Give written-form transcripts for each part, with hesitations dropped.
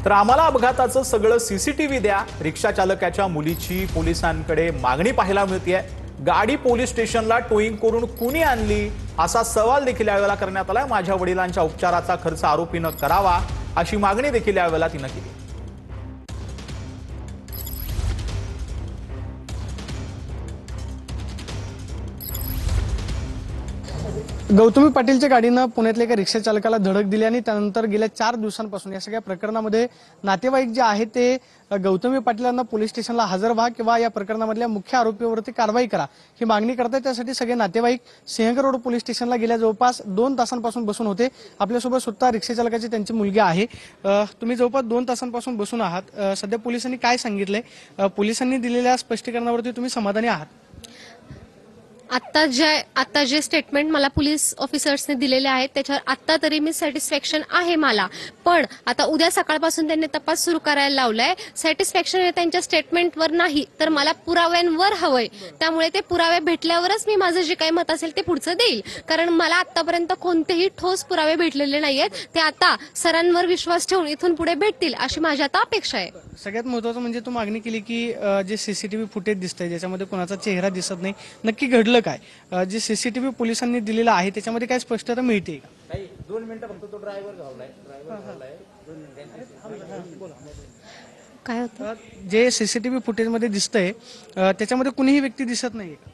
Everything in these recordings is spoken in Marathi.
तर आम्हाला अपघाताचं सगळं सीसीटीव्ही द्या, रिक्षा चालकाच्या मुलीची पोलिसांकडे मागणी पाहायला मिळतेय। गाडी पोलीस स्टेशनला टोईंग करून कुणी आणली असा सवाल देखील यावेळेला करण्यात आलाय। माझ्या वडिलांच्या उपचाराचा खर्च आरोपीनं करावा अशी मागणी देखील यावेळेला तिनं केली। गौतमी पाटीलच्या गाडीनं पुण्यातल्या एका रिक्षा चालकाला धडक दिली आणि त्यानंतर गेल्या 4 दिवसांपासून या सगळ्या प्रकरणामध्ये नातेवाईक जे आहेत ते गौतमी पाटीलांना पोलीस स्टेशनला हजर व्हा किंवा या प्रकरणामधल्या मुख्य आरोपीवरती कारवाई करा ही मागणी करतात। त्यासाठी सगळे नातेवाईक सिंहगड रोड पोलीस स्टेशनला गेल्या जवळपास 2 तासांपासून बसून होते। आपल्यासोबत स्वतः रिक्षा चालकाची त्यांची मुलगी आहे। तुम्ही जवळपास 2 तासांपासून बसून आहात। सध्या पोलिसांनी काय सांगितलंय? पोलिसांनी दिलेल्या स्पष्टीकरणावरती तुम्ही समाधानी आहात? आता जे स्टेटमेंट मला पोलीस ऑफिसर्सने दिलेले आहेत त्याच्यावर आता तरी मी सॅटिस्फॅक्शन आहे मला। पण आता उद्या सकाळपासून त्यांनी तपास सुरू करायला लावलाय। सॅटिस्फॅक्शन हे त्यांच्या स्टेटमेंटवर नाही तर मला पुराव्यांवर हवंय। त्यामुळे ते पुरावे भेटल्यावरच मी माझं जे काही मत असेल ते पुढचं देईल, कारण मला आतापर्यंत कोणतेही ठोस पुरावे भेटलेले नाहीयेत। ते आता सरांवर विश्वास ठेवून इथून पुढे भेटतील अशी माझी आता अपेक्षा आहे। सगळ्यात महत्त्वाचं म्हणजे तू मागणी केली की जे सीसीटीव्ही फुटेज दिसतंय ज्याच्यामध्ये कोणाचा चेहरा दिसत नाही, नक्की घडलं काय? जे सीसीटीव्ही पोलिसांनी दिलेलं आहे त्याच्यामध्ये काय स्पष्टता मिळते का? 2 मिनिटं फक्त तो ड्रायव्हर घावलाय। काय होतं? जे सीसीटीव्ही फुटेजमध्ये दिसतंय त्याच्यामध्ये कुणीही व्यक्ती दिसत नाहीये।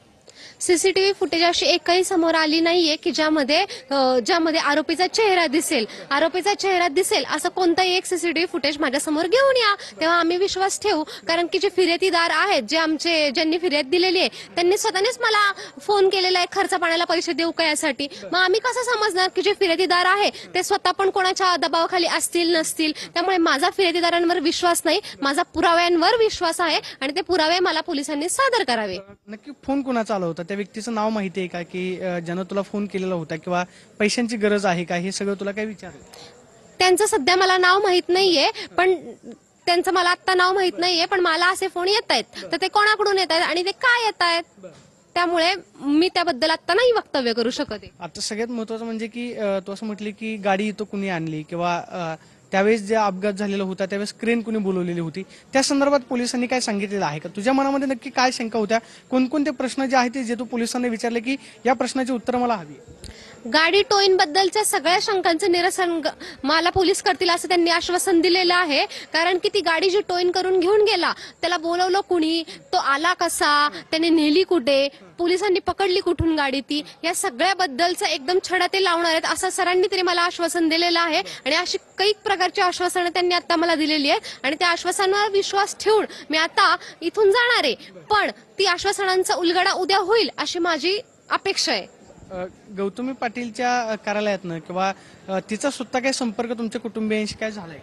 सीसीटीव्ही फुटेज अशी एकही समोर आली नाहीये की ज्यामध्ये आरोपीचा चेहरा दिसेल। आरोपीचा चेहरा दिसेल असं कोणताही एक सीसीटीव्ही फुटेज माझ्या समोर घेऊन या, तेव्हा आम्ही विश्वास ठेवू। कारण की जे फिर्यादीदार आहेत, ज्यांनी फिर्याद दिलेली आहे त्यांनी स्वतःनेच मला फोन केलेला आहे खर्च पाण्याला पैसे देऊ का यासाठी। मग आम्ही कसं समजणार की जे फिर्यादीदार आहे ते स्वतः पण कोणाच्या दबावाखाली असतील नसतील? त्यामुळे माझा फिर्यादीदारांवर विश्वास नाही, माझा पुराव्यांवर विश्वास आहे आणि ते पुरावे मला पोलिसांनी सादर करावे। नक्की फोन कोणाचा आला होता? त्या व्यक्तीचं नाव माहिती आहे का की ज्यानं तुला फोन केलेला होता किंवा पैशांची गरज आहे का हे सगळं तुला काय विचारलं? त्यांचं सध्या मला नाव माहित नाहीये, पण त्यांचं मला आता नाव माहित नाहीये, पण मला असे फोन येत आहेत तर ते कोणाकडून येत आहेत आणि ते काय येत आहेत त्यामुळे मी त्याबद्दल आता नाही वक्तव्य करू शकत। आता सगळ्यात महत्त्वाचं म्हणजे की तू असं म्हटली की गाडी इथं कुणी आणली किंवा त्यावेळेस जे अपघात झालेला होता त्यावेळेस क्रेन कुणी बोलवलेली होती, त्या संदर्भात पोलिसांनी काय सांगितलेलं आहे का? तुझ्या मनामध्ये नक्की काय शंका होत्या? कोणकोणते प्रश्न जे आहेत ते जे तू पोलिसांना विचारले की या प्रश्नाची उत्तर मला हवी? गाडी टोईन बद्दलच्या सगळ्या शंकांचं निरसन मला पोलीस करतील असं त्यांनी आश्वासन दिलेलं आहे। कारण की ती गाडी जी टोईन करून घेऊन गेला त्याला बोलवलं कुणी, तो आला कसा, त्याने नेली कुठे, पोलिसांनी पकडली कुठून गाडी ती, या सगळ्याबद्दलचं एकदम छडा ते लावणार आहेत असं सरांनी तरी मला आश्वासन दिलेलं आहे। आणि अशी काही प्रकारची आश्वासनं त्यांनी आता मला दिलेली आहेत आणि त्या आश्वासनावर विश्वास ठेवून मी आता इथून जाणार आहे। पण ती आश्वासनांचा उलगडा उद्या होईल अशी माझी अपेक्षा आहे। गौतमी पाटीलच्या कार्यालयातनं किंवा तिचा स्वतः काही संपर्क तुमच्या कुटुंबियांशी काय झालाय?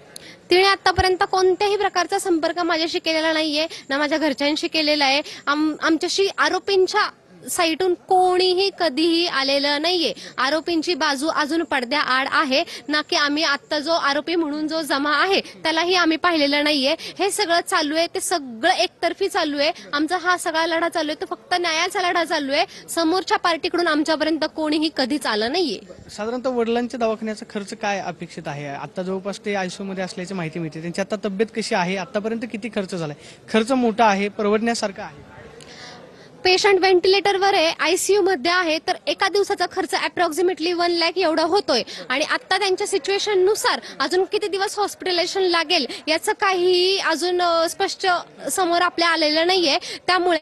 तिने आतापर्यंत कोणत्याही प्रकारचा संपर्क माझ्याशी केलेला नाहीये, ना माझ्या घरच्यांशी केलेला आहे। आमच्याशी आरोपींच्या साईटून कोणीही कधीही आलेलं नाहीये। आरोपींची बाजू अजून पडद्याआड आहे, ना की आम्ही आता जो आरोपी म्हणून जो जमा आहे त्यालाही आम्ही पाहिलेलं नाहीये। हे सगळं चालू आहे ते सगळं एकतर्फी चालू आहे। आमचा हा सगळा लढा चालू आहे तो फक्त न्यायाचा लढा चालू आहे। समोरच्या पार्टीकडून आमच्यापर्यंत कोणीही कधीच आलं नाहीये। साधारणतः वडिलांच्या दवाखान्याचा खर्च काय अपेक्षित आहे? आता जवळपास ते आयसीयू मध्ये असल्याची माहिती मिळते, त्यांची आता तब्येत कशी आहे? आतापर्यंत किती खर्च झालाय? खर्च मोठा आहे, परवडण्यासारखा आहे? पेशंट व्हेंटिलेटरवर आहे, आयसीयू मध्ये आहे, तर एका दिवसाचा खर्च अप्रॉक्सिमेटली 1 लाख एवढा होतोय। आणि आता त्यांच्या सिच्युएशन नुसार अजून किती दिवस हॉस्पिटलायझेशन लागेल याचं काहीही अजून स्पष्ट समोर आपल्या आलेलं नाहीये। त्यामुळे